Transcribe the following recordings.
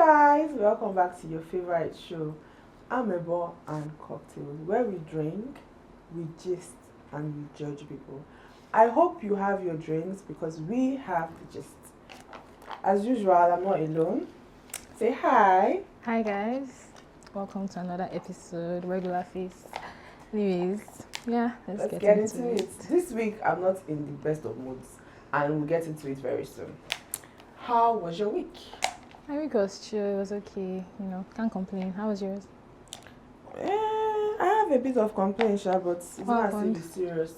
guys, welcome back to your favorite show, Amebo and Cocktails, where we drink, we gist, and we judge people. I hope you have your drinks because we have the gist. As usual, I'm not alone. Say hi. Hi guys, welcome to another episode, regular face. Anyways, yeah, let's get into it. This week, I'm not in the best of moods, and we'll get into it very soon. How was your week? My week was chill, it was okay, can't complain. How was yours? I have a bit of complaint, but it's not as if it's serious.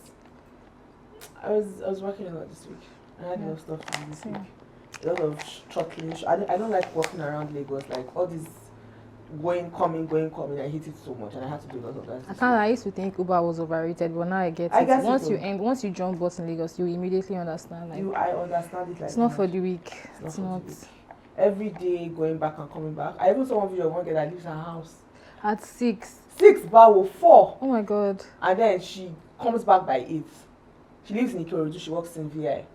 I was working a lot this week. I had a lot of stuff to do this week. A lot of shuttling. I don't like walking around Lagos, like all this going, coming. I hate it so much, and I had to do a lot of that. I used to think Uber was overrated, but now I get it. Once you jump bus in Lagos, you immediately understand. I understand it. Like it's not for the week. It's not. Every day going back and coming back. I even saw one video of one girl that leaves her house at 6. 6 bar 4. Oh my god. And then she comes back by 8. She lives in Ikorodu, she works in VI.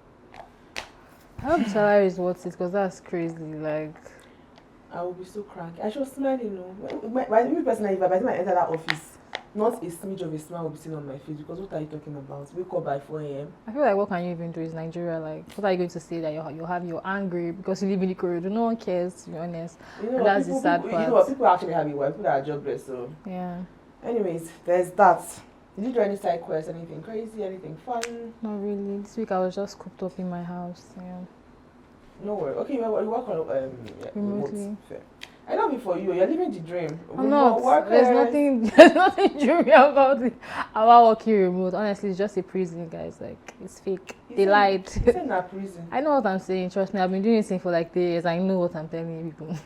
I hope the salary is worth it because that's crazy. Like, I will be so cranky. I should smile, By me personally, by the time I enter that office, not a smidge of a smile will be seen on my face because what are you talking about? Wake up by 4 a.m. I feel like what can you even do is Nigeria? Like, what are you going to say that you're angry because you live in Ikorodu? No one cares, to be honest. And that's the sad part. People actually have a wife, people that are jobless, so. Yeah. Anyways, there's that. Did you do any side quests, anything crazy, anything fun? Not really. This week I was just cooped up in my house. Yeah. No worry. Okay, you work on remotely. I know before you're living the dream. I'm not. There's nothing dreamy about it. About working remote. Honestly, it's just a prison, guys. Like, it's fake. They lied. It's in a prison. I know what I'm saying. Trust me. I've been doing this thing for like 3 years. I know what I'm telling people.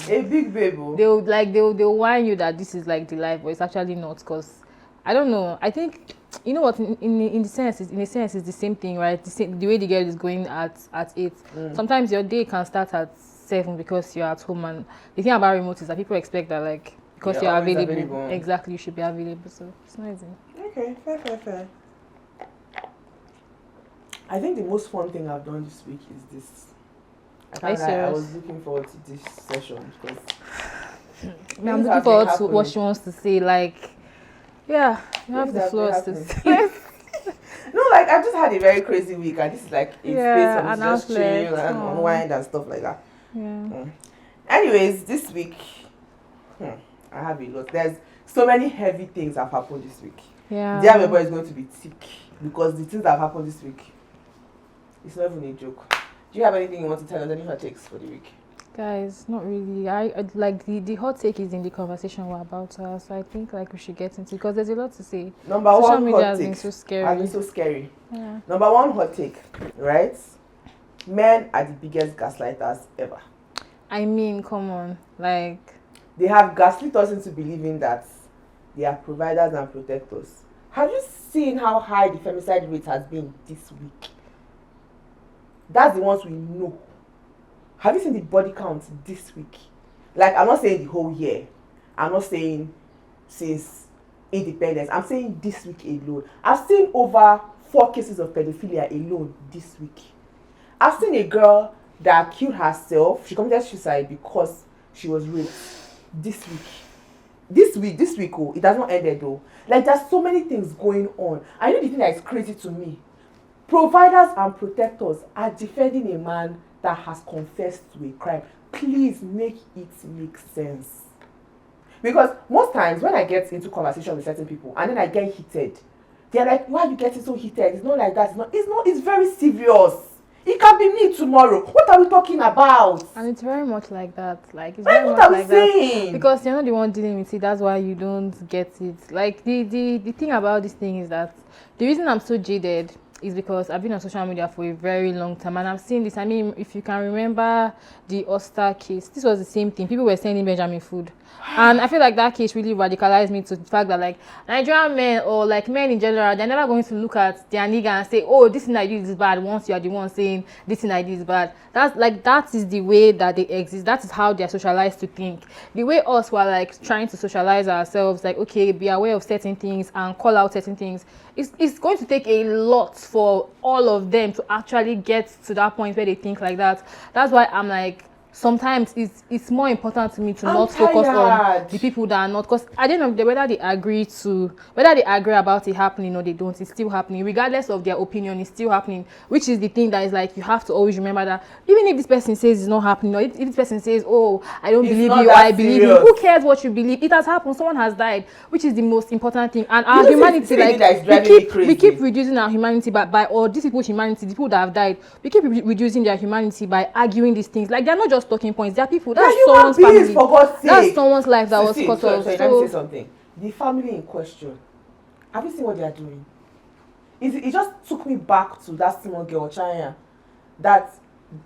A big baby. They'll whine you that this is like the life, but it's actually not. Cause I don't know. I think you know what in a sense it's the same thing, right? The way the girl is going at 8. Sometimes your day can start at 7 because you're at home, and the thing about remote is that people expect that like because you're available, exactly, you should be available. So it's not easy. Okay, fair. I think the most fun thing I've done this week is this. I was looking forward to this session because I'm looking forward to what she wants to say. Like, yeah, you have the floors to say. No, like I've just had a very crazy week, and this is like a space for me to just chill and unwind and stuff like that. Yeah. Anyways, this week, I have a lot. There's so many heavy things have happened this week. Yeah. The Amebo is going to be thick because the things that have happened this week, it's not even a joke. Do you have anything you want to tell us? Any hot takes for the week? Guys, not really. I like the hot take is in the conversation we're about to have, so I think like we should get into it because there's a lot to say. Social media hot has take been so scary. Has been so scary. Yeah. Number 1 hot take, right? Men are the biggest gaslighters ever. I mean, come on, like they have gaslit us into believing that they are providers and protectors. Have you seen how high the femicide rate has been this week? That's the ones we know. Have you seen the body count this week? Like, I'm not saying the whole year. I'm not saying since independence. I'm saying this week alone. I've seen over 4 cases of pedophilia alone this week. I've seen a girl that killed herself. She committed suicide because she was raped this week. This week, it has not ended though. Like, there's so many things going on. I know the thing that is crazy to me. Providers and protectors are defending a man that has confessed to a crime. Please make it make sense. Because most times when I get into conversation with certain people and then I get heated, they're like, why are you getting so heated? It's not like that. It's very serious. It can be me tomorrow. What are we talking about? And it's very much like that. Like, it's very much what are we like saying? That. Because you're not the one dealing with it. That's why you don't get it. Like, the thing about this thing is that the reason I'm so jaded is because I've been on social media for a very long time and I've seen this. I mean, if you can remember the Oster case, this was the same thing. People were sending Benjamin food. And I feel like that case really radicalized me to the fact that like Nigerian men or like men in general, they're never going to look at their nigga and say, oh, this thing I did is bad once you are the one saying this thing I did is bad. That is the way that they exist. That is how they're socialized to think. The way us were like trying to socialize ourselves, like, okay, be aware of certain things and call out certain things. It's going to take a lot for all of them to actually get to that point where they think like that. That's why I'm like, sometimes it's more important to me to not focus on the people that are not, because at the end of the day, whether they agree about it happening or they don't, it's still happening. Regardless of their opinion, it's still happening, which is the thing that is like, you have to always remember that even if this person says it's not happening, or if this person says, oh, I don't believe you, or I believe you, who cares what you believe? It has happened, someone has died, which is the most important thing. And our humanity, like, we keep reducing our humanity by or these people's humanity, the people that have died, we keep reducing their humanity by arguing these things. Like, they're not just talking points, they're people. That's someone's family. For God's sake. That's someone's life that was cut off. Let me say something. The family in question, have you seen what they are doing? It just took me back to that small girl, China, that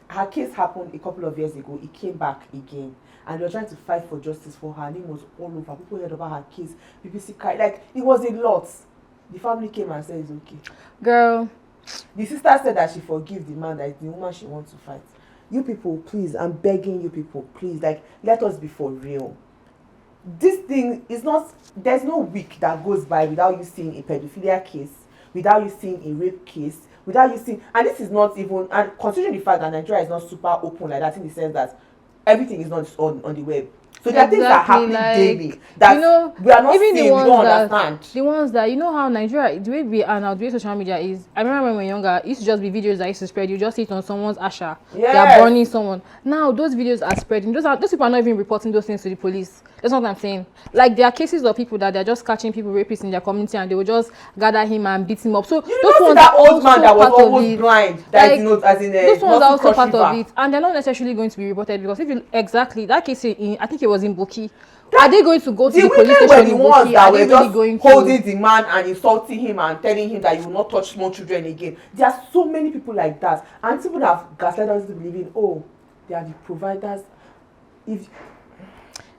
her case happened a couple of years ago. It came back again, and they were trying to fight for justice for her. Her name was all over. People heard about her case. BBC cried. Like, it was a lot. The family came and said it's okay. Girl. The sister said that she forgives the man, that is the woman she wants to fight. You people, please, I'm begging you people, please, like, let us be for real. This thing is not, there's no week that goes by without you seeing a pedophilia case, without you seeing a rape case, without you seeing, and this is not even, and considering the fact that Nigeria is not super open like that, in the sense that everything is not on the web. So there are things that are happening daily that we are not seeing, we don't understand. The ones that, you know how Nigeria, the way we are now, the way social media is, I remember when we were younger, it used to just be videos that used to spread. You just see it on someone's Asha. Yes. They are burning someone. Now those videos are spreading. Those people are not even reporting those things to the police. That's what I'm saying. Like, there are cases of people that they're just catching people rapists in their community, and they will just gather him and beat him up. So those ones that old man that was almost blind, that is not, as in those ones are also part of it, and they're not necessarily going to be reported, because if you exactly that case I think it was in Boki. Are they going to go to the police station in Boki? Are they really going to holding the man and insulting him and telling him that you will not touch small children again? There are so many people like that, and people that have gaslighted us to believing, oh, they are the providers. If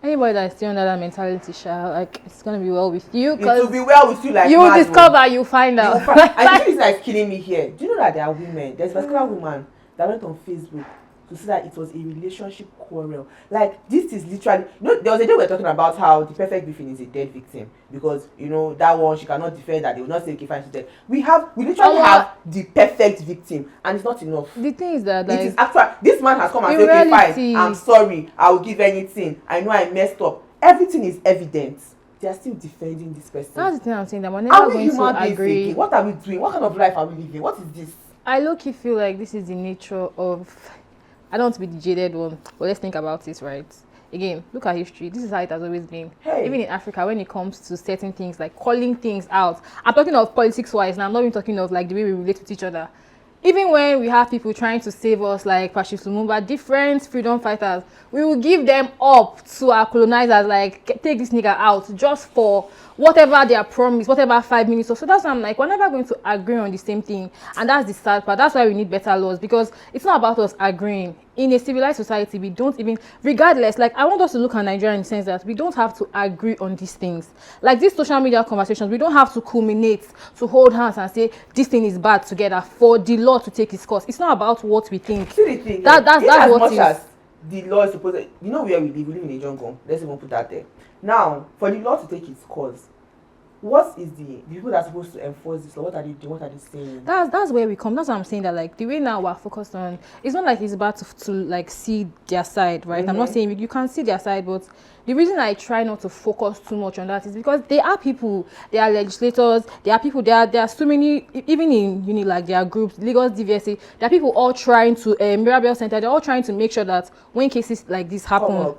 anybody that is still under that mentality, like, it's gonna be well with you. It will be well with you, like, you will discover, you find out. I think it's like killing me here. Do you know that there are women? There's a particular woman that went on Facebook to say that it was a relationship quarrel. Like, this is literally, there was a day we were talking about how the perfect victim is a dead victim, because that one, she cannot defend, that they will not say, okay, fine, she's dead. We literally have the perfect victim, and it's not enough. The thing is that, like, it is actually, this man has come and said, okay, fine, I'm sorry, I will give anything, I know I messed up. Everything is evident. They are still defending this person. That's the thing I'm saying, that we're never going to agree. Thinking? What are we doing? What kind of life are we living? What is this? I low-key feel like this is the nature of, I don't want to be the jaded one, but let's think about it, right? Again, look at history. This is how it has always been. Hey. Even in Africa, when it comes to certain things, like calling things out. I'm talking of politics-wise, now I'm not even talking of, like, the way we relate with each other. Even when we have people trying to save us, like Patrice Lumumba, different freedom fighters, we will give them up to our colonizers, like, take this nigga out just for whatever their promise, whatever 5 minutes or so. That's why I'm like, we're never going to agree on the same thing. And that's the sad part. That's why we need better laws, because it's not about us agreeing. In a civilized society, we don't even, regardless, like, I want us to look at Nigeria in the sense that we don't have to agree on these things. Like, these social media conversations, we don't have to culminate, to hold hands and say, this thing is bad together for the law to take its course. It's not about what we think. See the thing, that's what it is. As the law is supposed to, you know where we live in a jungle. Let's even put that there. Now, for the law to take its course, what is the people that are supposed to enforce this law? What are they doing? What are they saying? That's where we come. That's what I'm saying, that, like, the way now we're focused on, it's not like it's about to like see their side, right? I'm not saying you can't see their side, but the reason I try not to focus too much on that is because there are people, there are legislators, there are people, there are so many, even in like there are groups, Lagos DVSA, there are people all trying to, Mirabel Center, they're all trying to make sure that when cases like this happen,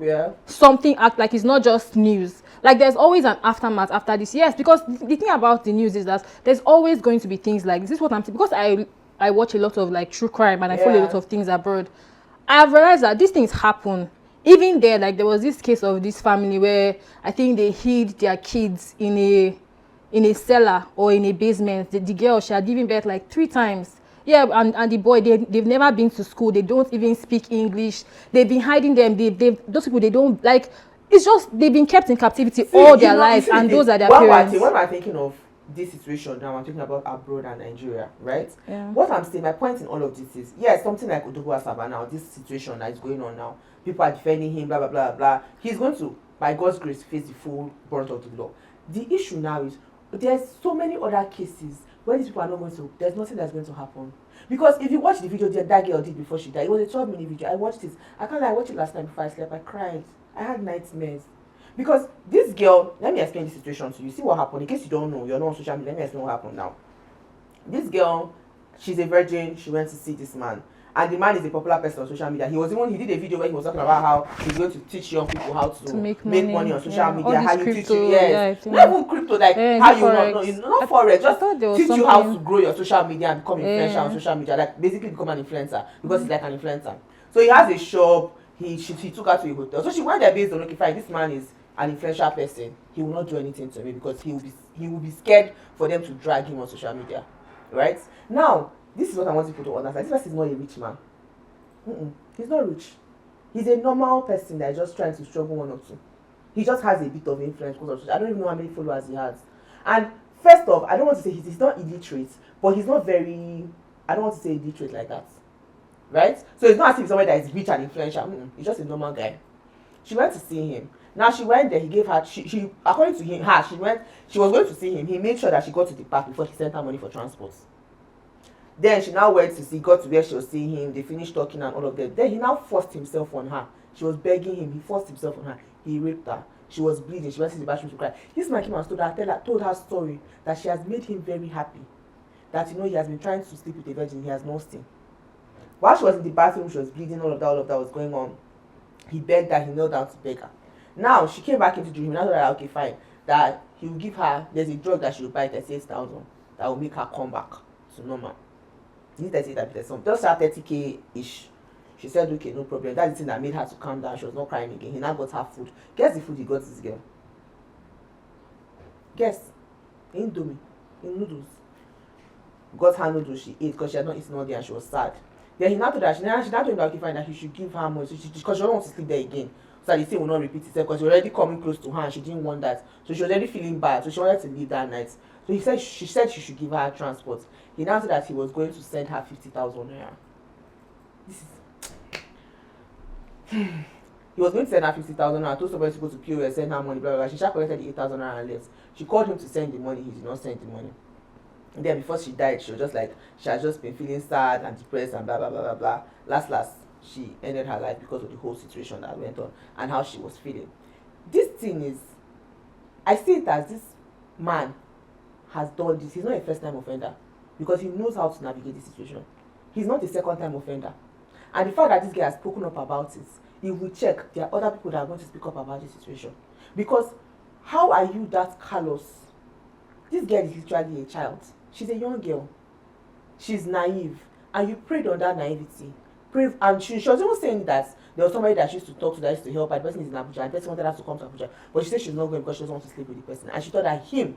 something act like it's not just news. Like, there's always an aftermath after this. Yes, because the thing about the news is that there's always going to be things like this. This is what I'm saying, because I watch a lot of, like, true crime, and I follow a lot of things abroad. I've realized that these things happen. Even there, like, there was this case of this family where I think they hid their kids in a cellar or in a basement. The girl, she had given birth like 3 times. Yeah, and the boy, they've never been to school. They don't even speak English. They've been hiding them. Those people, they don't, like, it's just they've been kept in captivity all their lives, and those are their parents. When I'm thinking of this situation now, I'm talking about abroad and Nigeria, right? Yeah. What I'm saying, my point in all of this is, yes, something like Odogwu Asaba now, this situation that is going on now, people are defending him, blah, blah, blah, blah. He's going to, by God's grace, face the full brunt of the law. The issue now is, there's so many other cases where these people are not going to, there's nothing that's going to happen. Because if you watch the video that girl did before she died, it was a 12-minute video. I watched it. I can't lie, I watched it last night before I slept. I cried. I had nightmares. Because this girl, let me explain the situation to you. See what happened. In case you don't know, you're not on social media, let me explain what happened now. This girl, she's a virgin. She went to see this man. And the man is a popular person on social media. He did a video where he was talking about how he's going to teach young people how to make money on social media. How you teach you, not even crypto, like how you not forex, just teach you how to grow your social media and become influential on social media, like basically become an influencer, because he's like an influencer. So he has a shop. He took her to a hotel. So she went there based on, okay, fine, this man is an influential person. He will not do anything to me because he will be scared for them to drag him on social media, right? Now, this is what I want people to understand. This person is not a rich man. He's not rich. He's a normal person that is just trying to struggle one or two. He just has a bit of influence because of, I don't even know how many followers he has. And first off, I don't want to say he's not illiterate, but he's not very, I don't want to say illiterate like that. Right? So it's not as if somebody that is rich and influential. He's just a normal guy. She went to see him. Now she went there, he gave her, she according to him, she was going to see him. He made sure that she got to the park before he sent her money for transport. Then she now went to see, got to where she was seeing him. They finished talking and all of that. Then he now forced himself on her. She was begging him. He forced himself on her. He raped her. She was bleeding. She went to the bathroom to cry. This man came and told her story that she has made him very happy. That, he has been trying to sleep with a virgin. He has not seen. While she was in the bathroom, she was bleeding. All of that was going on. He begged her. He knelt down to beg her. Now she came back into the room. Now told her, okay, fine. That he will give her. There's a drug that she will buy 38,000 that will make her come back to normal. Just 30K ish. She said, okay, no problem. That's the thing that made her to calm down. She was not crying again. He now got her food. Guess the food he got this girl. Guess. Indomie. In noodles. Got her noodles, she ate because she had not eaten all day and she was sad. Then he now told her, she now told him that, okay, fine, that he should give her money because she don't want to sleep there again. So that the thing will not repeat itself because she was already coming close to her and she didn't want that. So she was already feeling bad. So she wanted to leave that night. So she said she should give her transport. He now said that he was going to send her 50,000 naira. He was going to send her 50,000 naira. Told somebody to go to POS, send her money, blah, blah, blah. She collected the 8,000 naira and left. She called him to send the money. He did not send the money. And then before she died, she was just like, she had just been feeling sad and depressed and blah, blah, blah, blah, blah. Last, she ended her life because of the whole situation that went on and how she was feeling. This thing is, I see it as this man has done this. He's not a first-time offender because he knows how to navigate the situation. He's not a second-time offender. And the fact that this guy has spoken up about it, he will check. There are other people that are going to speak up about this situation. Because how are you that callous? This girl is literally a child. She's a young girl. She's naive. And you preyed on that naivety. And she was even saying that there was somebody that she used to talk to that used to help her. The person is in Abuja and the person wanted her to come to Abuja. But she said she's not going because she doesn't want to sleep with the person. And she thought that him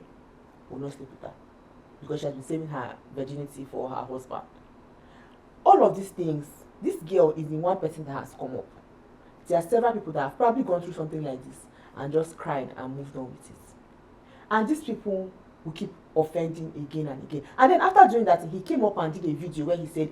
will not sleep with her because she has been saving her virginity for her husband. All of these things, this girl is the one person that has come up. There are several people that have probably gone through something like this and just cried and moved on with it. And these people will keep offending again and again. And then after doing that, he came up and did a video where he said,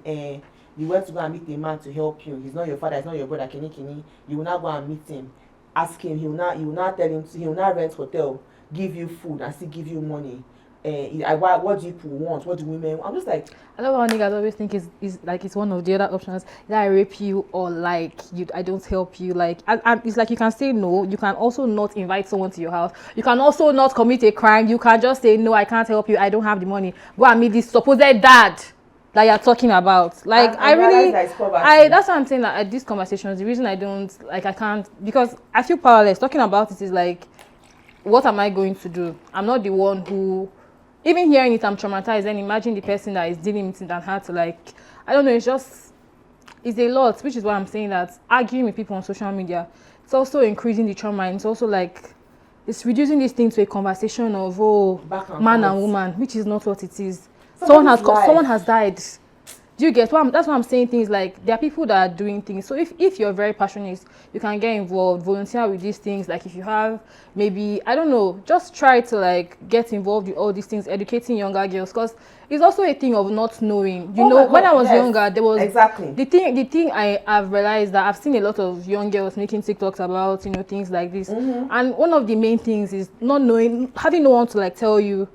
you went to go and meet a man to help you. He's not your father, he's not your brother, Kini. You will now go and meet him. Ask him, he will now tell him, he will now rent hotel, give you food and still give you money. What do people want? What do women want? I'm just like, I love how niggas always think is like it's one of the other options that I rape you or like you, I don't help you. Like it's like you can say no. You can also not invite someone to your house. You can also not commit a crime. You can just say no, I can't help you. I don't have the money. Go and meet this supposed dad that you're talking about. Like that's what I'm saying. Like at these conversations, the reason I can't, because I feel powerless. Talking about it is like, what am I going to do? I'm not the one who. Even hearing it, I'm traumatized. And imagine the person that is dealing with it and had to I don't know, it's a lot, which is why I'm saying that arguing with people on social media, it's also increasing the trauma. And it's also it's reducing this thing to a conversation of, man and woman, which is not what it is. Someone has died. Do you get that's why I'm saying things like there are people that are doing things. So if you're very passionate, you can get involved, volunteer with these things. Like if you have maybe, I don't know, just try to get involved with all these things, educating younger girls, because it's also a thing of not knowing. You know, when I was younger, there was the thing I have realized that I've seen a lot of young girls making TikToks about, things like this. Mm-hmm. And one of the main things is not knowing, having no one to tell you,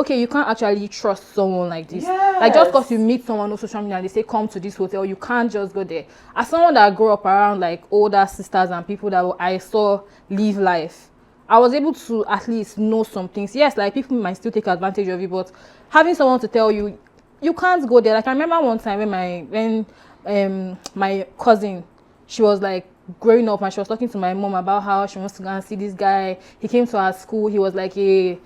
okay, you can't actually trust someone like this. Yes. Like, just because you meet someone on social media and they say come to this hotel, you can't just go there. As someone that grew up around like older sisters and people that I saw live life, I was able to at least know some things. Yes, like people might still take advantage of you, but having someone to tell you, you can't go there. Like, I remember one time when my cousin, she was like growing up and she was talking to my mom about how she wants to go and see this guy. He came to her school. He was like he's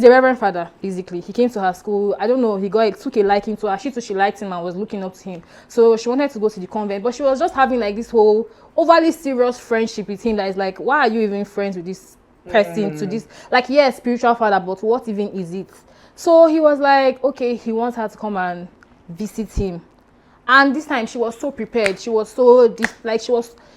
a reverend father, basically. He came to her school. I don't know, took a liking to her. She liked him and was looking up to him. So she wanted to go to the convent, but she was just having like this whole overly serious friendship with him that is like, why are you even friends with this person to this? Like, yes, spiritual father, but what even is it? So he was like, okay, he wants her to come and visit him. And this time she was so prepared. She was so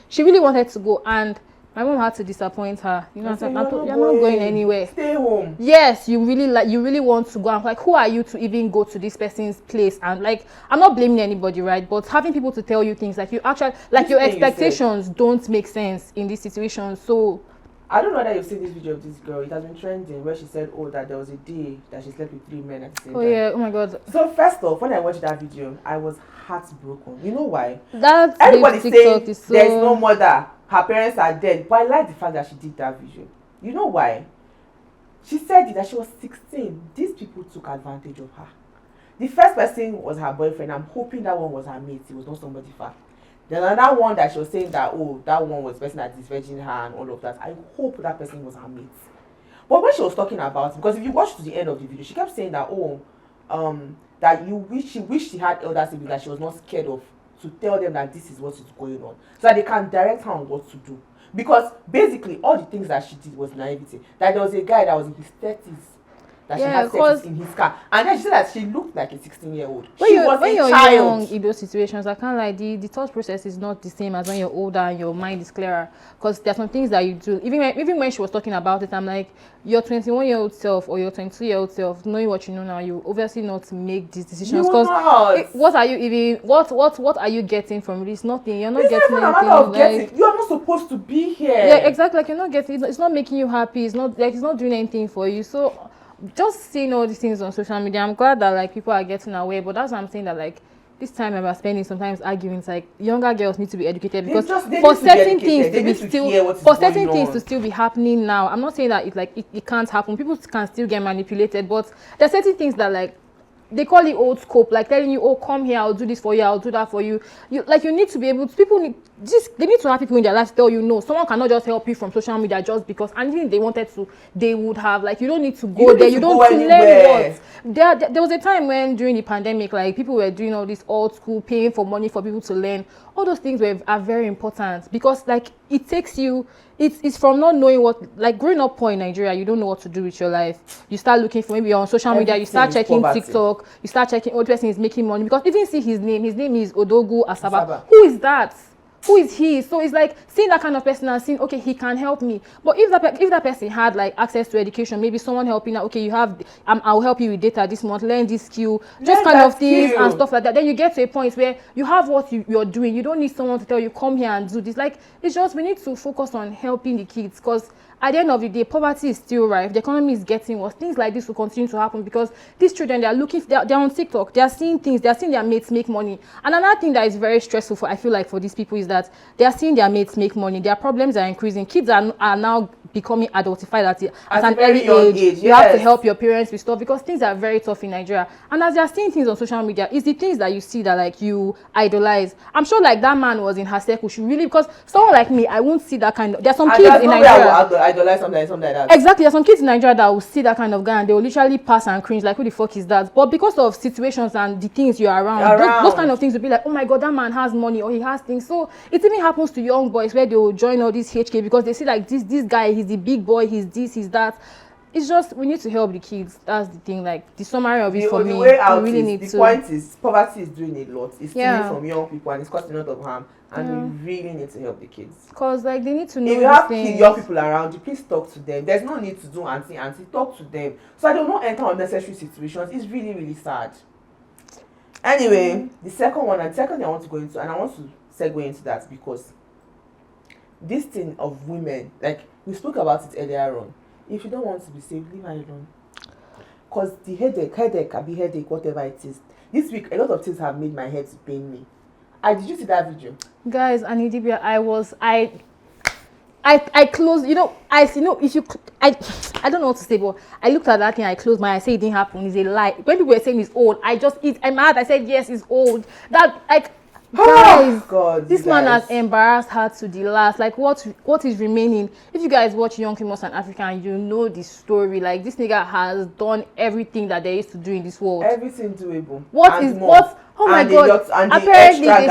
she really wanted to go, and my mom had to disappoint her. You know, you're not going anywhere. Stay home. Yes, you really want to go. I'm like, who are you to even go to this person's place? And like, I'm not blaming anybody, right? But having people to tell you things like you actually, like, your expectations don't make sense in this situation. So I don't know whether you've seen this video of this girl. It has been trending where she said, oh, that there was a day that she slept with 3 men at the same time. Oh yeah, oh my god. So first off, when I watched that video, I was heartbroken. You know why? That's everybody saying there's no mother. Her parents are dead. But I like the fact that she did that video. You know why? She said that she was 16. These people took advantage of her. The first person was her boyfriend. I'm hoping that one was her mate. It was not somebody far. Then another one that she was saying that, oh, that one was the person that disvirgin her and all of that. I hope that person was her mate. But when she was talking about it, because if you watch to the end of the video, she kept saying that, that she wished she had elder siblings that she was not scared of, to tell them that this is what is going on, so that they can direct her on what to do. Because basically all the things that she did was naivety. That there was a guy that was in his 30s that she had sex in his car, and then she said that she looked like a 16-year-old. When you're young in those situations, I can't lie, the thought process is not the same as when you're older and your mind is clearer. Because there's some things that you do. Even when she was talking about it, I'm like, your 21-year-old self or your 22-year-old self, knowing what you know now, you obviously not make these decisions. Because what are you getting from this? Nothing. You're not getting anything. You're not supposed to be here. Yeah, exactly. Like, you're not getting. It's not making you happy. It's not doing anything for you. So just seeing all these things on social media, I'm glad that like people are getting aware. But that's what I'm saying, that like this time I'm spending sometimes arguing, like younger girls need to be educated, because for certain things to still be happening now. I'm not saying that it can't happen. People can still get manipulated, but there's certain things that like they call it old scope, like telling you, oh, come here, I'll do this for you, I'll do that for you. You need to be able to, they need to have people in their life to tell you, no, someone cannot just help you from social media just because, and even if they wanted to, they would have, like, you don't need to go there, you don't need to learn what. There was a time when during the pandemic, like, people were doing all this old school, paying for money for people to learn. All those things are very important, because like it takes you, it's from not knowing what, like growing up poor in Nigeria, you don't know what to do with your life. You start looking for, maybe on social media, you start checking TikTok, you start checking what person is making money, because even see his name is Odogu Asaba. Who is that? Who is he? So it's like seeing that kind of person and seeing, okay, he can help me. But if that person had like access to education, maybe someone helping out, okay, you have, I'll help you with data this month, learn this skill, just kind of things and stuff like that. Then you get to a point where you have what you're doing. You don't need someone to tell you, come here and do this. Like, it's just, we need to focus on helping the kids, because at the end of the day, poverty is still rife. The economy is getting worse. Things like this will continue to happen because these children, they're on TikTok. They're seeing things. They're seeing their mates make money. And another thing that is very stressful I feel like for these people is that they're seeing their mates make money. Their problems are increasing. Kids are now becoming adultified at an early age. You have to help your parents with stuff, because things are very tough in Nigeria. And as you're seeing things on social media, it's the things that you see that like you idolize. I'm sure like that man was in her circle. She really, because someone like me, I won't see that kind of. There's some kids in Nigeria. Idolize something like that. Exactly, there's some kids in Nigeria that will see that kind of guy and they will literally pass and cringe, like, who the fuck is that? But because of situations and the things you're around, those kind of things will be like, oh my god, that man has money or he has things. So it even happens to young boys where they will join all these HK because they see like this guy, he's the big boy, he's this, he's that. It's just, we need to help the kids. That's the thing. Like, the summary of it for me, we really need to. The point is, poverty is doing a lot. It's stealing from young people and it's causing a lot of harm. And we really need to help the kids. Because like they need to know. If you have young people around you, please talk to them. There's no need to do auntie. Talk to them so I don't know enter unnecessary situations. It's really, really sad. Anyway, the second thing I want to go into, and I want to segue into that, because this thing of women, like we spoke about it earlier on. If you don't want to be safe, leave her alone. Because the headache, whatever it is. This week, a lot of things have made my head to pain me. Did you see that video? Guys, Annie Idibia, I closed, if you, I don't know what to say, but I looked at that thing, I closed my eyes, I said it didn't happen, it's a lie. When people were saying it's old, I'm mad, I said yes, it's old. That, like, guys, God, this man has embarrassed her to the last. Like, what is remaining? If you guys watch Young Famous and African, you know the story. Like, this nigga has done everything that there is to do in this world. Everything doable. Oh my God! Apparently, they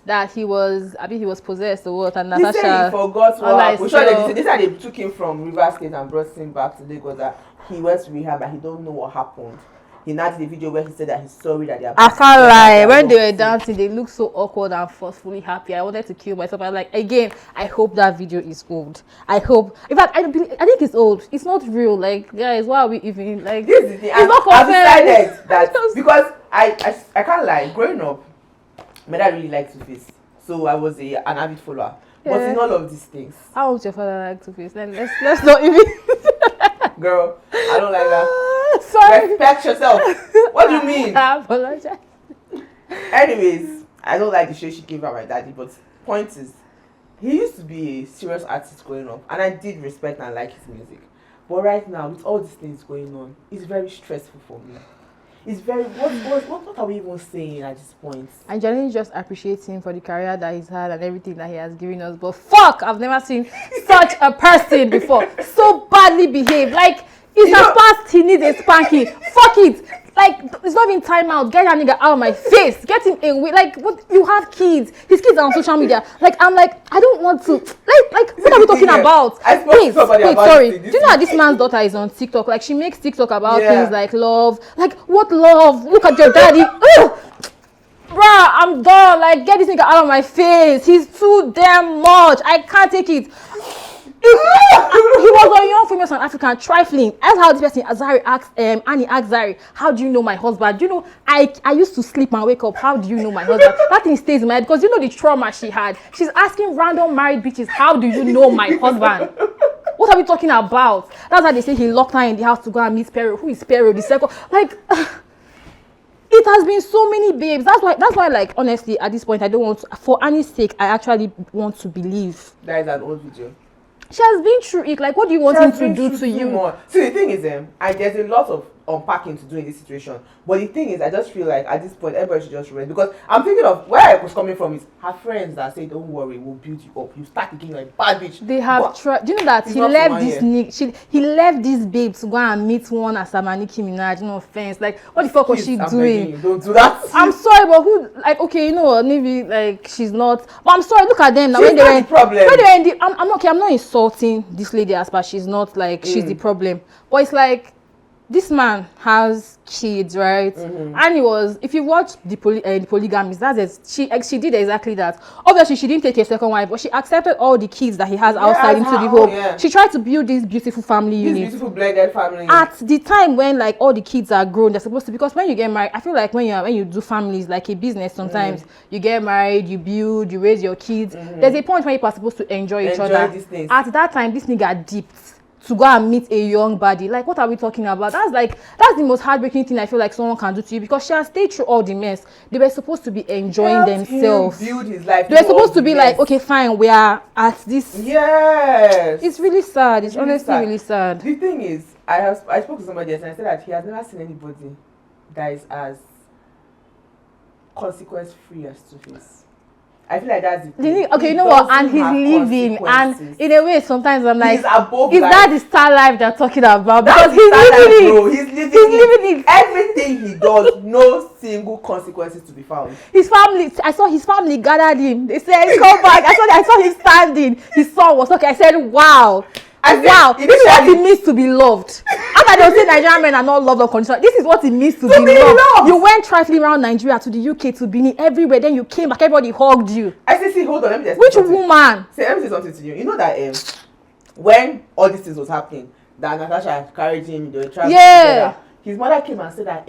said he was possessed or what, and Natasha. He said he forgot what happened. Sure, they said they took him from Rivers State and brought him back to Lagos. That he went to rehab and he don't know what happened. He now did a video where he said that he's sorry that they are. I can't lie. When they were dancing, they looked so awkward and forcefully happy. I wanted to kill myself. I'm like, again, I hope that video is old. I hope. In fact, I think it's old. It's not real. Like, guys, why are we even like? This is the thing. It's not I've decided that because I can't lie. Growing up, my dad really liked Tuface, so I was an avid follower. Yeah. But in all of these things, how would your father like Tuface? Then let's not even. Girl, I don't like that. Sorry. Respect yourself. What do you mean? I apologize. Anyways, I don't like the shit she gave out my daddy, but point is, he used to be a serious artist growing up, and I did respect and like his music. But right now, with all these things going on, it's very stressful for me. It's very, what are we even saying at this point? I genuinely just appreciate him for the career that he's had and everything that he has given us. But fuck, I've never seen such a person before. So badly behaved. Like, it's a past, he needs a spanking. Fuck it. Like, it's not even time out. Get that nigga out of my face. Get him away. Like, what? You have kids. His kids are on social media. Like, I'm like, I don't want to. Like, what are we talking about? Wait, sorry. Do you know that this man's daughter is on TikTok? Like, she makes TikTok about things like love. Like, what love? Look at your daddy. Ugh. Bruh, I'm done. Like, get this nigga out of my face. He's too damn much. I can't take it. He was on Young Famous and African trifling. That's how this person Annie asked Zari, how do you know my husband? You know, I used to sleep and wake up. How do you know my husband? That thing stays in my head because you know the trauma she had. She's asking random married bitches, how do you know my husband? What are we talking about? That's why they say he locked her in the house to go and meet Pero. Who is Pero? The second, like, it has been so many babes. That's why, like, honestly, at this point, I don't want to, for Annie's sake, I actually want to believe. That is an old video. She has been through it. Like, what do you want him to do to you? More. See, the thing is, there's a lot of unpacking to do in this situation. But the thing is, I just feel like at this point, everybody should just rest. Because I'm thinking of where I was coming from is her friends that say, don't worry, we'll build you up. You start thinking like bad bitch. They have tried. Do you know that he left this babe to go and meet one as a Nicki Minaj? No offense. Like, what the fuck was she doing? Don't do that. I'm sorry, but who? Like, okay, you know what? Maybe like she's not. But I'm sorry. Look at them now. She's not the problem. When they were in the, I'm okay. I'm not insulting this lady as but she's not like she's the problem. But it's like, this man has kids, right? And he was, if you watch the polygamist, that's it. She did exactly that. Obviously, she didn't take a second wife, but she accepted all the kids that he has outside into the home. Yeah. She tried to build this beautiful family unit. This beautiful blended family. At the time when like all the kids are grown, they're supposed to, because when you get married, I feel like when you do families like a business, sometimes you get married, you build, you raise your kids. There's a point where you are supposed to enjoy each other. At that time, this nigga dipped to go and meet a young body. Like, what are we talking about? That's the most heartbreaking thing I feel like someone can do to you, because she has stayed through all the mess. They were supposed to be enjoying themselves. Build his life. They were supposed to be like, okay, fine, we are at this. Yes. It's really sad. It's honestly really sad. The thing is, I spoke to somebody else and I said that he has never seen anybody that is as consequence free as Tuface. I feel like that's the thing. Okay, you know what? And he's living, and in a way, sometimes I'm like, is life. That the star life they're talking about? That's because he's living it. Bro. He's living it. Everything he does, no single consequences to be found. His family, I saw his family gathered him. They said, "Come back." I saw him standing. His son was talking. I said, "Wow." Wow, this is what it means to be loved. After they say Nigerian men are not loved unconditionally, this is what it means to be loved. You went trifling around Nigeria to the UK to Benin, everywhere. Then you came back, everybody hugged you. I say, see, hold on, let me just. Which woman? Say, let me say something to you. You know that when all these things was happening, that Natasha carried him, they were traveling together. His mother came and said that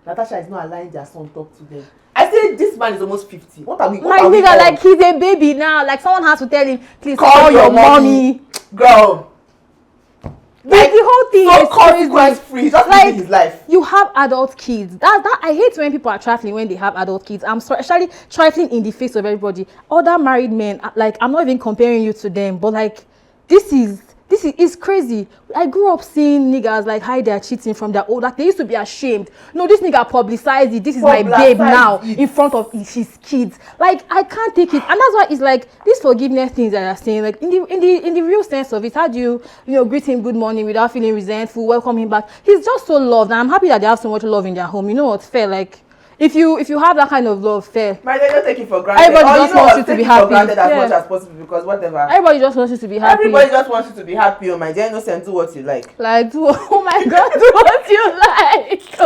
Natasha is not allowing their son to talk to them. I said, this man is almost 50. What are we? My nigga, like he's a baby now. Like someone has to tell him, please call your mommy. Girl. Like, the whole thing so is consequence crazy. free, just Like, living his life. you have adult kids. That I hate when people are trifling when they have adult kids. I'm sorry, especially trifling in the face of everybody. Other married men, like, I'm not even comparing you to them, but like, this is it's crazy. I grew up seeing niggas like hide their cheating from their old. Like, they used to be ashamed. No, this nigga publicized it. This is my babe now in front of his kids. Like, I can't take it, and that's why it's like this forgiveness things that are saying. Like, in the real sense of it, how do you greet him good morning without feeling resentful, welcome him back? He's just so loved, and I'm happy that they have so much love in their home. You know what's fair? Like, if you have that kind of love, fair. My they don't take it for granted. Everybody just wants you to be happy. For granted as much as possible, because whatever. Everybody just wants you to be happy. Everybody just wants you to be happy. Oh my dear innocent, do what you like. Like, oh my God, do what you like.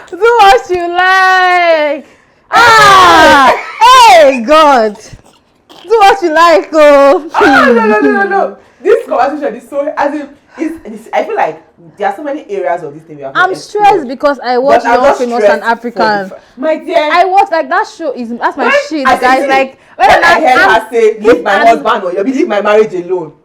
Do what you like. Hey God, do what you like. No. This conversation is so, as if I feel like there are so many areas of this thing we have. I'm stressed because I watch Young Famous and African. My dear, I watch, like, that show that's my shit, guys. Like, when I heard her say leave my husband or leave my marriage alone,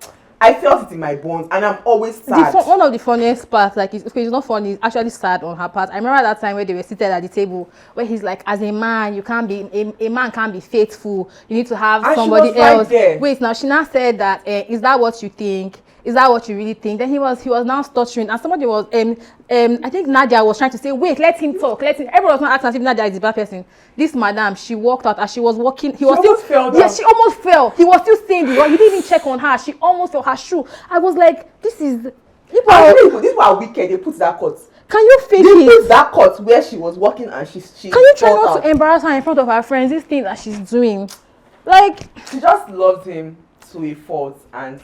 I felt it in my bones, and I'm always sad. One of the funniest parts, like, it's not funny, it's actually sad on her part. I remember that time where they were seated at the table, where he's like, as a man, you can't be, a man can't be faithful. You need to have somebody else. Right. Wait, now she now said that, is that what you think? Is that what you really think? Then he was now stuttering, and somebody was, I think Nadia was trying to say, wait, let him talk, everyone was not asking as if Nadia is the bad person. This madam, she walked out as she was walking. She almost fell. He was still saying the wrong. He didn't even check on her. She almost fell. Her shoe. I was like, this is. People are wicked. They put that cut. Can you fake it? They put that cut where she was walking, and she. Can you try not to embarrass her in front of her friends? This thing that she's doing, like. She just loves him to a fault, and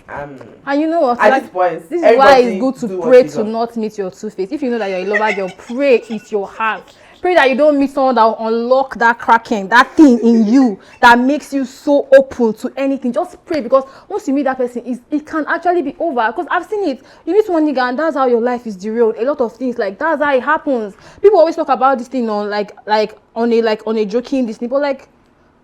you know what? At this point, this is why it's good to pray to not meet your Tuface. If you know that you're a lover girl, pray it's your heart. Pray that you don't meet someone that will unlock that cracking, that thing in you that makes you so open to anything. Just pray, because once you meet that person, it can actually be over. Because I've seen it. You meet one nigga and that's how your life is derailed. A lot of things, like, that's how it happens. People always talk about this thing on on a joking this thing, but like,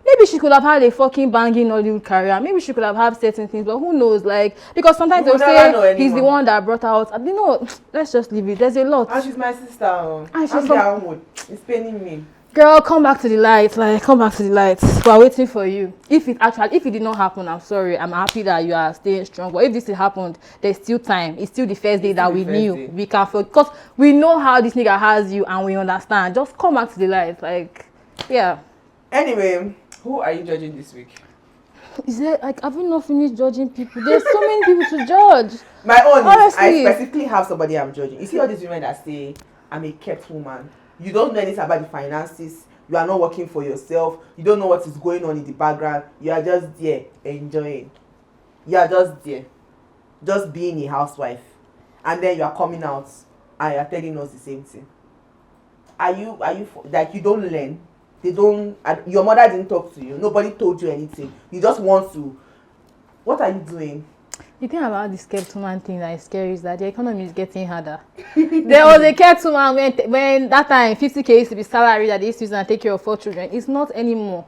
maybe she could have had a fucking banging Hollywood career. Maybe she could have had certain things, but who knows? Like, because sometimes they'll say he's the one that brought out. You know, let's just leave it. There's a lot. And she's my sister. And she's down. It's paining me. Girl, come back to the light. Like, come back to the light. We're waiting for you. If it did not happen, I'm sorry. I'm happy that you are staying strong. But if this happened, there's still time. It's still the first day that we knew. We can, because we know how this nigga has you, and we understand. Just come back to the light. Like, yeah. Anyway. Who are you judging this week? Is there, like, have we not finished judging people? There's so many people to judge. My own is, I specifically have somebody I'm judging. You see all these women that say, I'm a kept woman. You don't know anything about the finances. You are not working for yourself. You don't know what is going on in the background. You are just there enjoying. You are just there. Just being a housewife. And then you are coming out and you are telling us the same thing. Are you like, you don't learn? Your mother didn't talk to you. Nobody told you anything. You just want to. What are you doing? The thing about this kept woman thing that is scary is that the economy is getting harder. There was a kept woman when that time 50K used to be salary that they used to use and take care of 4 children. It's not anymore.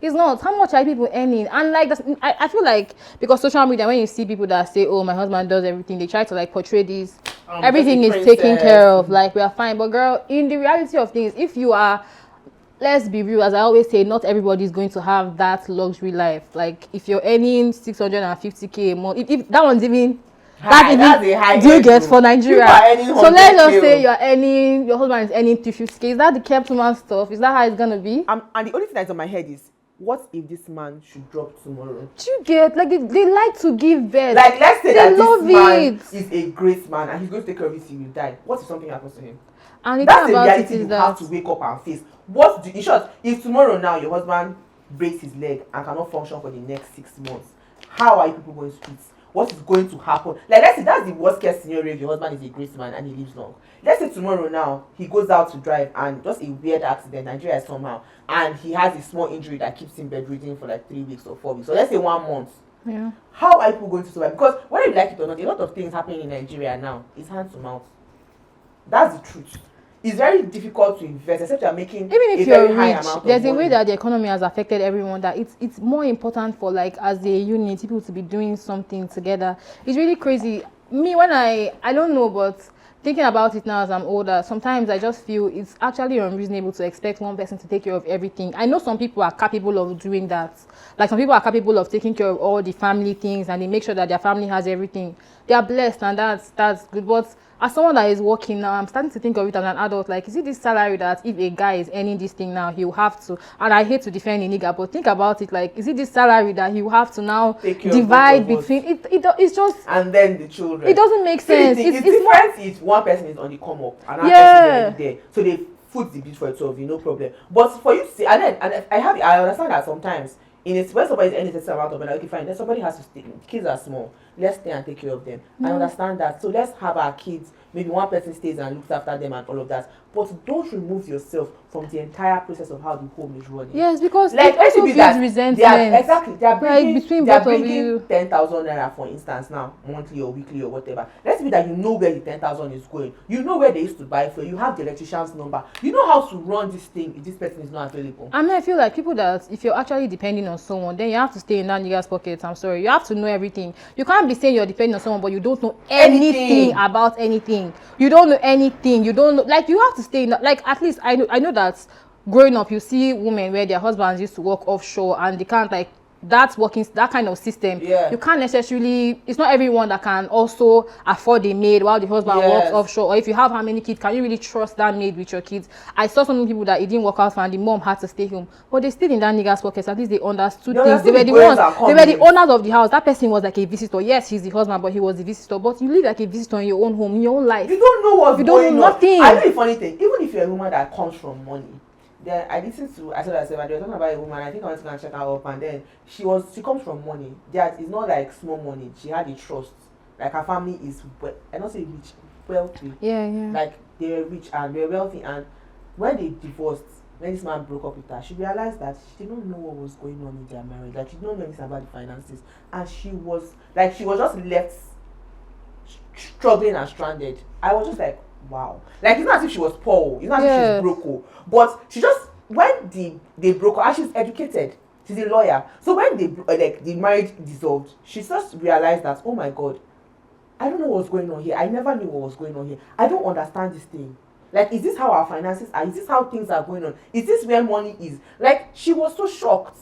It's not. How much are people earning? And like, I feel like, because social media, when you see people that say, oh, my husband does everything, they try to like portray this. Everything is taken care of. Like, we are fine. But girl, in the reality of things, if you are, let's be real, as I always say, not everybody is going to have that luxury life. Like, if you're earning 650K a month, if that one's even high, that's a high. Do you get for Nigeria? So let's just say you're earning, your husband is earning 250K. Is that the kept woman stuff? Is that how it's gonna be? And the only thing that's on my head is, what if this man should drop tomorrow? Do you get, like, they like to give birth? Like, let's say that this man is a great man and he's going to take care of it till you die. What if something happens to him? And that's the reality you have to wake up and face. In short, if tomorrow now your husband breaks his leg and cannot function for the next 6 months, how are you people going to eat? What is going to happen? Like, let's say that's the worst case scenario if your husband is a great man and he lives long. Let's say tomorrow now he goes out to drive and just a weird accident, Nigeria somehow, and he has a small injury that keeps him bedridden for like 3 weeks or 4 weeks. So let's say 1 month. Yeah. How are people going to survive? Because whether you like it or not, a lot of things happening in Nigeria now is hand to mouth. That's the truth. It's very difficult to invest, except you're making even if a you're very high rich. amount of There's money. a way that the economy has affected everyone that it's more important for, like, as a unit, people to be doing something together. It's really crazy. me, when I don't know, but thinking about it now as I'm older, sometimes I just feel it's actually unreasonable to expect one person to take care of everything. I know some people are capable of doing that. Like some people are capable of taking care of all the family things and they make sure that their family has everything. They are blessed and that's good. But as someone that is working now, I'm starting to think of it as an adult. Like, is it this salary that if a guy is earning this thing now, he'll have to, and I hate to defend a nigga, but think about it, like, is it this salary that he'll have to now divide between it? It's just, and then the children. It doesn't make sense. It's different if one person is on the come up and another person is already there. So they foot the bill for itself, no problem. But for you to see, and I understand that sometimes when somebody is earning a certain amount of money, okay, fine, then somebody has to stay. Kids are small. Let's stay and take care of them. I understand that. So let's have our kids. Maybe one person stays and looks after them and all of that. But don't remove yourself from the entire process of how the home is running. Yes, because like, it also builds resentment. They are bringing, like between both of you. 10,000 naira, for instance, now, monthly or weekly or whatever. Let's be that you know where the 10,000 is going. You know where they used to buy for. You have the electrician's number. You know how to run this thing if this person is not available. I mean, I feel like people that if you're actually depending on someone, then you have to stay in that nigga's pocket. I'm sorry. You have to know everything. You can't be saying you're depending on someone, but you don't know anything about anything. You don't know anything. You don't know. Like, you have to stay in that. Like, at least I know that growing up, you see women where their husbands used to work offshore and they can't, like, that kind of system. You can't necessarily, it's not everyone that can also afford a maid while the husband works offshore. Or if you have how many kids, can you really trust that maid with your kids? I saw some people that it didn't work out for and the mom had to stay home, but they stayed in that nigga's pockets. At least they understood things. They were the ones, they were the owners of the house. That person was like a visitor. Yes, he's the husband, but he was the visitor. But you live like a visitor in your own home, in your own life. You don't know what's going on. You don't know nothing. I know the funny thing, even if you're a woman that comes from money, then I listened to, I said they were talking about a woman. I think I went to go and check her up, and then she comes from money. That is not like small money. She had a trust. Like, her family is, I don't say rich, wealthy. Like, they were rich and they were wealthy. And when they divorced, when this man broke up with her, she realized that she did not know what was going on in their marriage. Like, she did not know anything about the finances, and she was just left struggling and stranded. I was just like, wow. Like, it's not as if she was poor, it's not as if she's broke, but she just, when they broke up, and she's educated, she's a lawyer, so when the marriage dissolved, she just realized that, oh my god, I don't know what's going on here. I never knew what was going on here. I don't understand this thing. Like, is this how our finances are? Is this how things are going on? Is this where money is? Like, she was so shocked.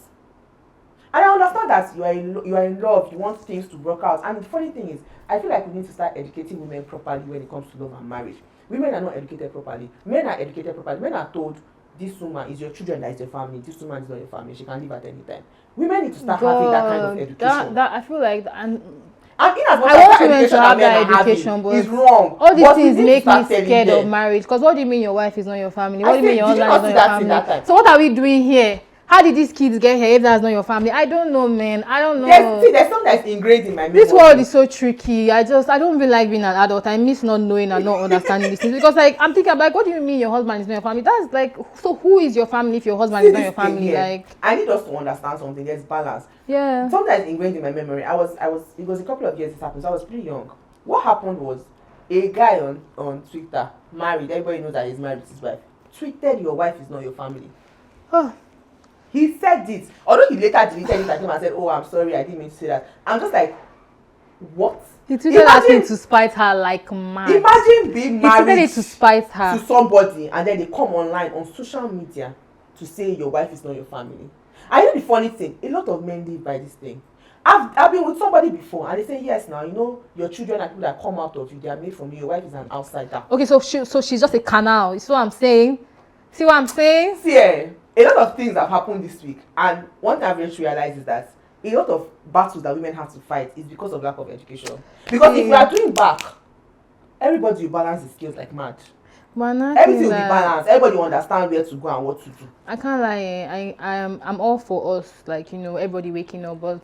And I understand that you are in love, you want things to work out. And the funny thing is, I feel like we need to start educating women properly when it comes to love and marriage. Women are not educated properly. Men are educated properly. Men are told, this woman is your children, that is your family. This woman is not your family. She can leave at any time. Women need to start having that kind of education. That I feel like, and in as much I as want women to have that education, but it's wrong. All these things make me scared of marriage. Because what do you mean your wife is not your family? What do you mean your husband is not your family? So what are we doing here? How did these kids get here if that's not your family? I don't know, man. I don't know. There's something that's ingrained in my memory. This world is so tricky. I don't even like being an adult. I miss not knowing and not understanding these things. Because, like, I'm thinking, like, what do you mean your husband is not your family? That's like, so who is your family if your husband is not your family? Like, I need us to understand something. There's balance. Yeah. Something that's ingrained in my memory. It was a couple of years this happened, so I was pretty young. What happened was, a guy on Twitter, married, everybody knows that he's married with his wife, tweeted, your wife is not your family. Oh. He said it. Although he later deleted it and said, oh, I'm sorry, I didn't mean to say that. I'm just like, what? He tweeted that thing to spite her like mad. Imagine being married it to spite her. to somebody, and then they come online on social media to say your wife is not your family. I know the funny thing, a lot of men live by this thing. I've been with somebody before, and they say, yes, now, you know, your children are people that come out of you, they are made from you, your wife is an outsider. Okay, so she's just a canal. You see what I'm saying? See what I'm saying? See, a lot of things have happened this week, and one thing I've realized is that a lot of battles that women have to fight is because of lack of education. Because if we are doing back, everybody will balance the skills like mad. Everything will be balanced. Everybody will understand where to go and what to do. I can't lie. I'm all for us, like, you know, everybody waking up. But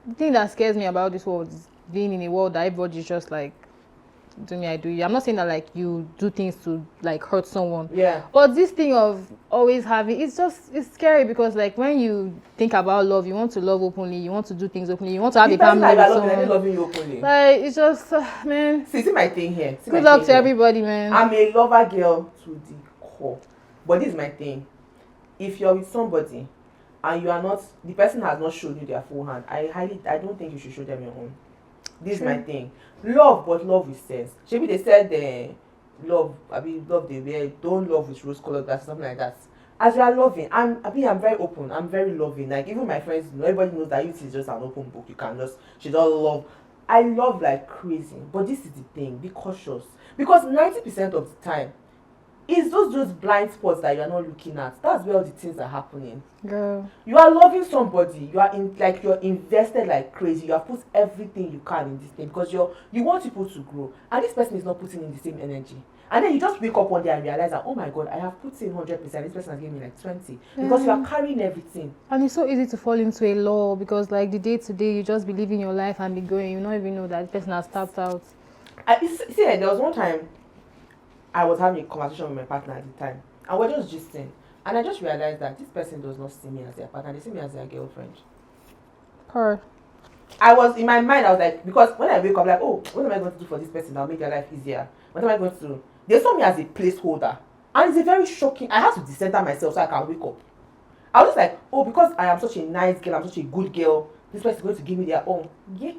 the thing that scares me about this world is being in a world that everybody's just like, do me, I do you. I'm not saying that, like, you do things to, like, hurt someone. Yeah. But this thing of always having, it's scary because, like, when you think about love, you want to love openly, you want to do things openly, you want to have a family with someone. Loving you openly. Like, it's just, man. See my thing here. Good luck to everybody, man. I'm a lover girl to the core. But this is my thing. If you're with somebody and you are not, the person has not shown you their full hand, I don't think you should show them your own. This is my thing. Love, but love with sense. Maybe they said love, love they wear, don't love with rose colored glasses, something like that. As you are loving, I'm very open, I'm very loving. Like even my friends, everybody knows that youth is just an open book. You can just, she don't love. I love like crazy, but this is the thing, be cautious. Because 90% of the time, it's those blind spots that you are not looking at. That's where all the things are happening. Girl. You are loving somebody, you're invested like crazy, you have put everything you can in this thing because you want people to grow, and this person is not putting in the same energy. And then you just wake up one day and realize that, oh my god, I have put in 100%, this person has given me like 20, because you are carrying everything. And it's so easy to fall into a law because like the day to day you just be living your life and be going, you don't even know that the person has tapped out. See, there was one time I was having a conversation with my partner at the time, and we're just gisting, and I just realized that this person does not see me as their partner, they see me as their girlfriend. Her. I was, in my mind, I was like, because when I wake up, like, oh, what am I going to do for this person that'll make their life easier? What am I going to do? They saw me as a placeholder, and it's a very shocking, I had to decenter myself so I can wake up. I was just like, oh, because I am such a nice girl, I'm such a good girl, this person is going to give me their own. Yeah.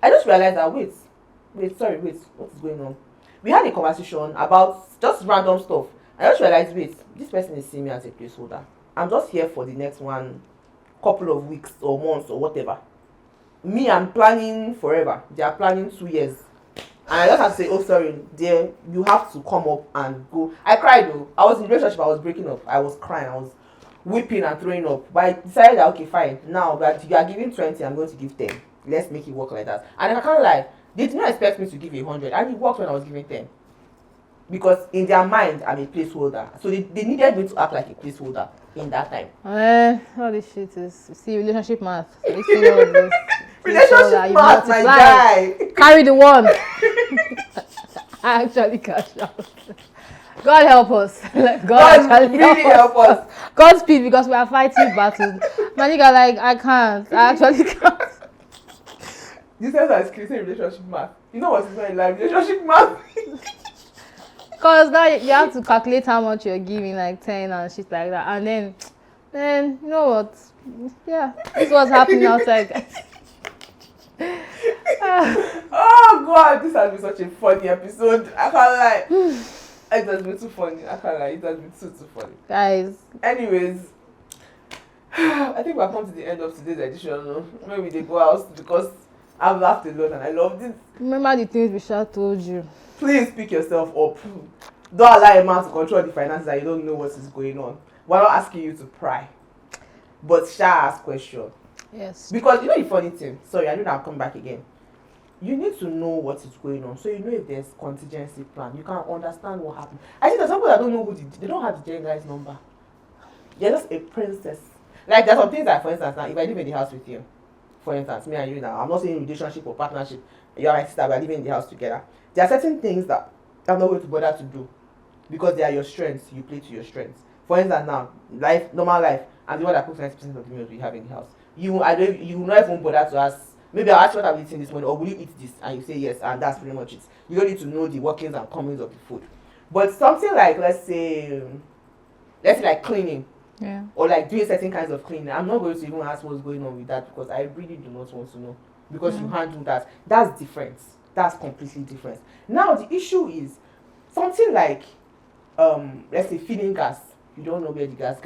I just realized that, wait, what is going on? We had a conversation about just random stuff. I just realized, wait, this person is seeing me as a placeholder. I'm just here for the next couple of weeks or months or whatever. Me, I'm planning forever. They are planning 2 years. And I just have to say, oh, sorry, dear, you have to come up and go. I cried though. I was in a relationship, I was breaking up. I was crying, I was weeping and throwing up. But I decided that, okay, fine. Now that you are giving 20, I'm going to give 10. Let's make it work like that. And I can't lie, they did not expect me to give 100. And it worked when I was giving 10. Because in their mind, I'm a placeholder. So they needed me to act like a placeholder in that time. All this shit is, see, relationship math. You see all of this. Relationship math, my guy. Carry the one. I actually cashed out. God help us. God actually really help us. God speed, because we are fighting battles. My nigga, like, I can't. I actually can't. This is like creating relationship math. You know what's not in life? Relationship math. Because now you have to calculate how much you're giving, like 10 and shit like that. And then you know what? Yeah, this is what's happening outside, guys. Oh god, this has been such a funny episode. I can't lie. It has been too funny. I can't lie. It has been too funny. Guys. Anyways, I think we've come to the end of today's edition. Maybe they go out because I've laughed a lot and I loved it. Remember the things Bishop told you. Please pick yourself up. Don't allow a man to control the finances and you don't know what is going on. We're not asking you to pry, but shall ask questions. Yes. Because you know the funny thing. Sorry, I know that I'll come back again. You need to know what is going on, so you know if there's contingency plan. You can understand what happened. I think there's some people that don't know they don't have the Jane guy's number. They're just a princess. Like there's some things that, for instance, now if I live in the house with you, for instance, me and you now, I'm not saying relationship or partnership. You are my sister, we're living in the house together. There are certain things that I'm not going to bother to do because they are your strengths. You play to your strengths. For instance, now normal life, I'm the one that cooks 90% of the meals we have in the house. You will not even bother to ask. Maybe I'll ask what I'm eating this morning, or will you eat this? And you say yes, and that's pretty much it. You don't need to know the workings and comings of the food. But something like, let's say like cleaning, yeah, or like doing certain kinds of cleaning, I'm not going to even ask what's going on with that because I really do not want to know. Because you handle that. That's different. That's completely different. Now the issue is something like, let's say filling gas. You don't know where the guy's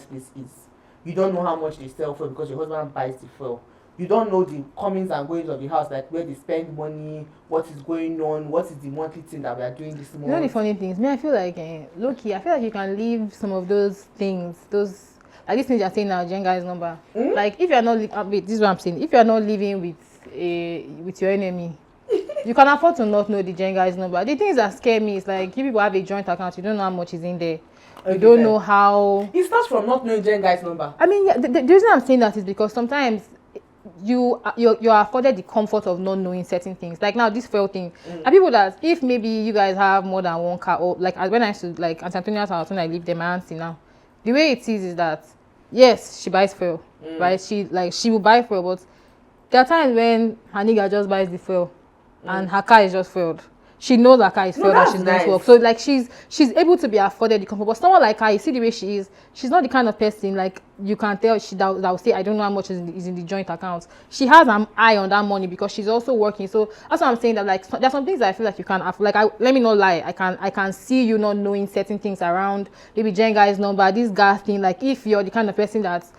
place is. You don't know how much they sell for because your husband buys the fuel. You don't know the comings and goings of the house, like where they spend money, what is going on, what is the monthly thing that we are doing this month. You know the funny things? I feel like, low-key, I feel like you can leave some of those things, like these things you're saying now, Jen guy's number. Like if you're not, wait, this is what I'm saying. If you're not living with your enemy, you can afford to not know the Jen guy's number. The things that scare me is like, you people have a joint account, you don't know how much is in there. You don't know how. It starts from not knowing Jen guy's number. I mean, yeah, the reason I'm saying that is because sometimes you're afforded the comfort of not knowing certain things. Like now, this fuel thing. Are people that if maybe you guys have more than one car, or like when I used to like Aunt Antonia's house when I lived there, my auntie now, the way it is that yes, she buys fuel, right? She will buy fuel, but there are times when her nigga just buys the fuel and her car is just fueled. she knows her car is failed and that's she's going to nice. work. So like she's able to be afforded the comfort. But someone like her, you see the way she is, she's not the kind of person like you can tell that will say, I don't know how much is in the joint account. She has an eye on that money because she's also working. So that's what I'm saying, that like there's some things that I feel like you can afford. Like let me not lie, I can see you not knowing certain things around maybe Jenga's number, this gas thing. Like if you're the kind of person that's,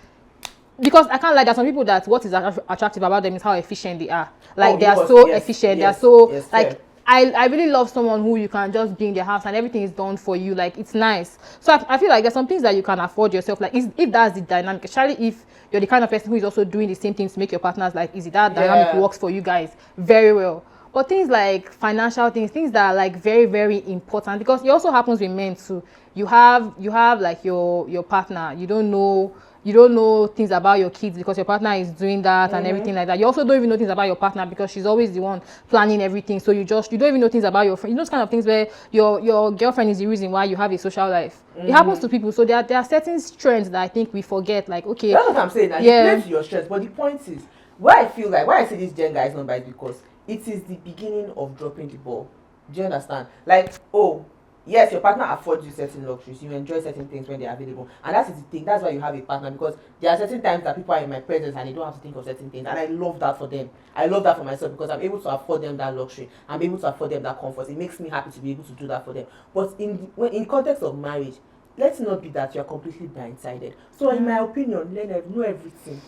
because I can't lie, there's some people that what is attractive about them is how efficient they are. Like they are so efficient, they are so like I really love someone who you can just be in their house and everything is done for you. Like it's nice. So I feel like there's some things that you can afford yourself. Like if that's the dynamic, especially if you're the kind of person who is also doing the same things to make your partners like easy, that dynamic works for you guys very well. But things like financial things that are like very, very important, because it also happens with men too. You have like your partner, you don't know things about your kids because your partner is doing that and everything like that. You also don't even know things about your partner because she's always the one planning everything. So you don't even know things about your friend. You know, those kind of things where your girlfriend is the reason why you have a social life. It happens to people. So there are certain strengths that I think we forget. Like, okay, that's what I'm saying. You play to your strengths, but the point is, why I say this Gen guy is not bad, because it is the beginning of dropping the ball. Do you understand? Like, oh, yes, your partner affords you certain luxuries. You enjoy certain things when they're available. And that is the thing. That's why you have a partner, because there are certain times that people are in my presence and they don't have to think of certain things. And I love that for them. I love that for myself because I'm able to afford them that luxury. I'm able to afford them that comfort. It makes me happy to be able to do that for them. But in context of marriage, let's not be that you're completely blindsided. So in my opinion, know everything.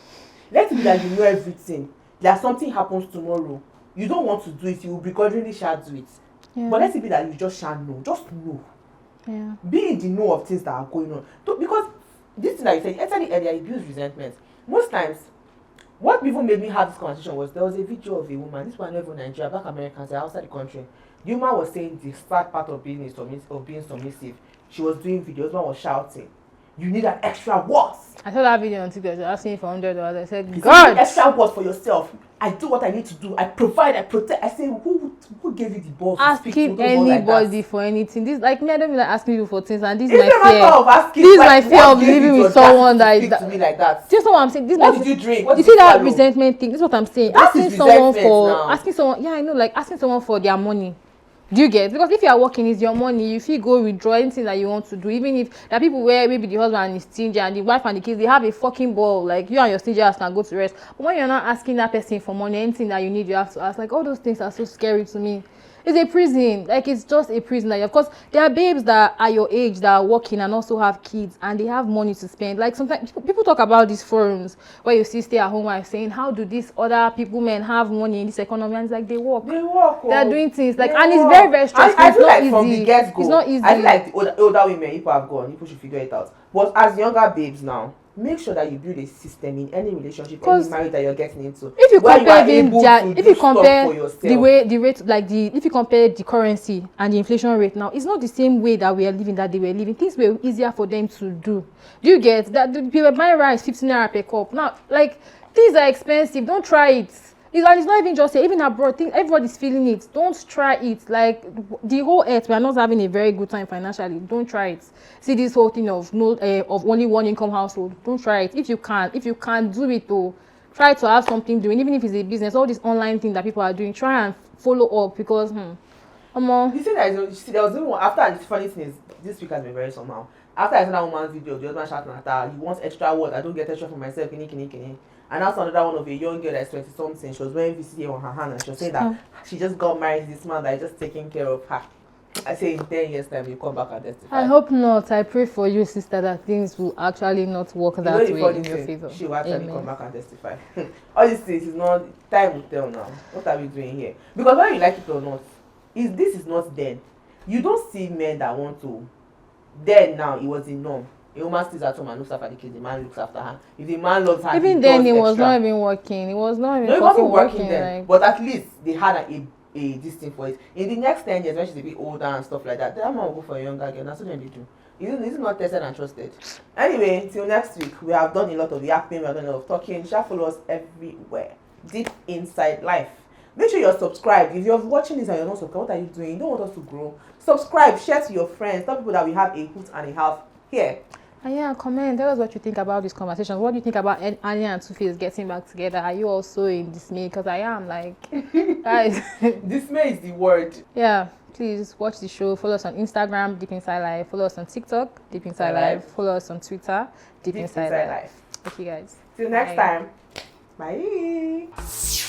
Let's be that you know everything. That something happens tomorrow. You don't want to do it. You will begrudgingly shall do it. Yeah. But let's be that you just shall know. Just know. Yeah. Be in the know of things that are going on. Because this thing that you said, actually earlier, it builds resentment. Most times, what even made me have this conversation was there was a video of a woman, this one never in Nigeria, black Americans outside the country. The woman was saying the sad part of being submissive. She was doing videos, one was shouting, you need an extra what? I saw that video on TikTok. They were asking for $100. I said, God, extra what for yourself? I do what I need to do. I provide. I protect. I say, who gave you the balls to speak? Asking anybody for anything. This like me. I don't mean like asking you for things, and this is my fear. This is my fear of living with someone that is to me like that. Just what I'm saying. This what did you drink? You see that resentment thing? This is what I'm saying. Asking someone, yeah, I know, like asking someone for their money. Do you get? Because if you are working, it's your money. If you go withdraw anything that you want to do, even if there are people where maybe the husband is stingy and the wife and the kids, they have a fucking ball. Like you and your stingy ass can go to rest. But when you're not asking that person for money, anything that you need, you have to ask. Like all those things are so scary to me. It's a prison. Like it's just a prison. Like, of course, there are babes that are your age that are working and also have kids and they have money to spend. Like sometimes people talk about these forums where you see stay-at-home wives saying, how do these other men have money in this economy? And it's like they work. They are doing things like, and it's very, very stressful. I feel like from the get-go, it's not easy. I feel like the older women, people have gone, people should figure it out. But as younger babes now, make sure that you build a system in any relationship, any marriage that you're getting into. If you compare if you compare the currency and the inflation rate now, it's not the same way that we are living that they were living. Things were easier for them to do. Do you get that? The people buy rice 15 naira per cup. Now, like things are expensive. Don't try it. It's not even just here, even abroad. Everybody's feeling it. Don't try it. Like the whole earth, we are not having a very good time financially. Don't try it. See this whole thing of of only one income household. Don't try it. If you can't do it though, try to have something doing. Even if it's a business, all this online thing that people are doing, try and follow up because You see there was even after this funny thing is this week has been very somehow. After I saw that woman's video, the husband shouting at her, he wants extra what? I don't get extra for myself, kini. And that's another one of a young girl that's 20 something. She was wearing VCA on her hand and she was saying that she just got married to this man that is just taking care of her. I say in 10 years time you come back and testify. I hope not. I pray for you, sister, that things will actually not work that way in your favor. She will actually come back and testify. All these things is not time will tell now. What are we doing here? Because whether you like it or not, this is not then. You don't see men that want to. Then now it was the norm. A woman stays at home and looks after the kids. The man looks after her. If the man loves her, even then, he was not even working. He was not even working then. Like... But at least they had a this thing for it. In the next 10 years, when she's a bit older and stuff like that, that man will go for a younger girl. That's what they do. It's not tested and trusted. Anyway, till next week, we have done a lot of yapping. We have done a lot of talking. You shall follow us everywhere. Deep Inside Life. Make sure you're subscribed. If you're watching this and you're not subscribed, what are you doing? You don't want us to grow. Subscribe, share to your friends. Tell people that we have a hoot and a half here. And yeah, comment. Tell us what you think about this conversation. What do you think about Annie and Tuface getting back together? Are you also in dismay? Because I am, like, guys. Dismay is the word. Yeah. please watch the show. Follow us on Instagram, Deep Inside Life. Follow us on TikTok, Deep Inside Life. Life. Follow us on Twitter, Deep Inside Life. Okay, guys. Till next Bye. time. Bye.